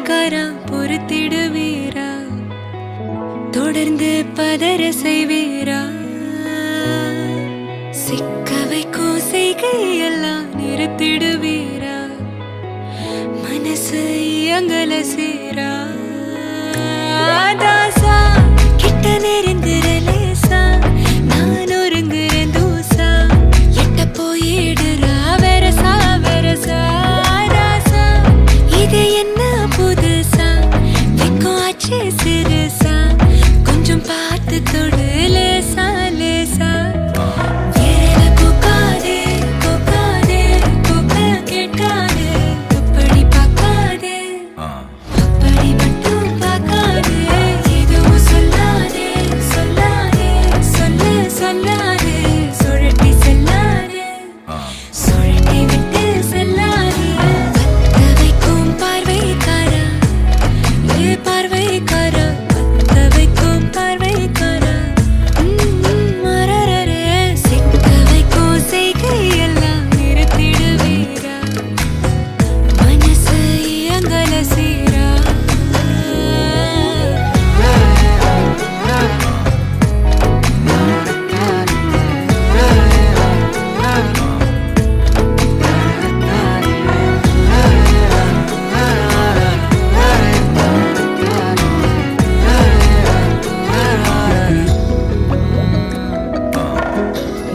பார்வைக்காரா பொறுத்திடுவீரா தொடர்ந்து பதற செய்வீரா சிக்க வைக்கும் செய்கையெல்லாம் நிறுத்திடுவீரா மனசு இயங்கல சீரா தாசா கிட்ட நெருங்குறலேசா நான் ஒருங்குறேன் தூசா எட்ட போயிடுறா வெரசா வெரசா ராசா இது என்ன புதுசா வெக்கம் ஆச்சு சிறுசா கொஞ்சம் பார்த்து தொடு லேசா லேசா விரல கோக்காதே கோக்காதே கோக்க கேட்காதே அப்படி பார்க்காதே அப்படி மட்டும் பார்க்காதே எதுவும் சொல்லாதே சொல்லாதே சொல்லு சொல்லாதே சுழட்டி செல்லாதே சுழட்டி விட்டு செல்லாதே பத்த வைக்கும் பார்வைக்காரா ஏ பார்வைக்காரா பத்த வைக்கும் பார்வைக்காரா மரரரே சிக்க வைக்கும் செய்கையெல்லாம் நிறுத்திடுவீரா மனசு இயங்கல சீரா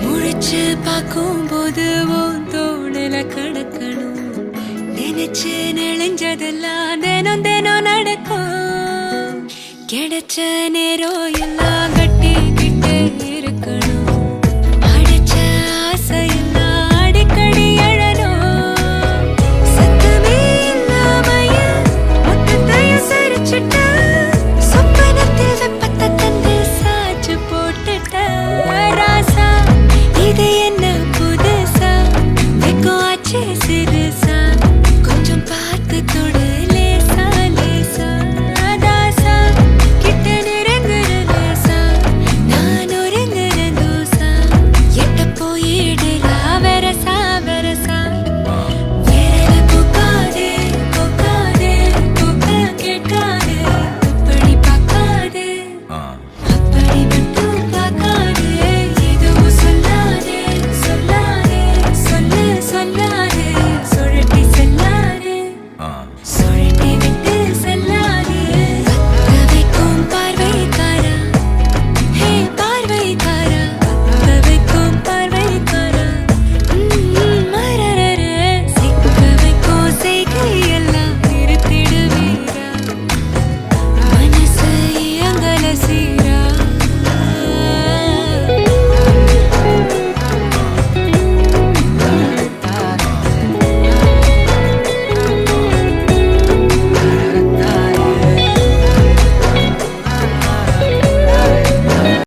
முழிச்சு பார்க்கும்போது உன் தோணல கடக்கணும் நினைச்சு நெளிஞ்சதெல்லாம் தினம் தினம் நடக்கும் கிடைச்ச நேரம் எல்லாம் கட்டி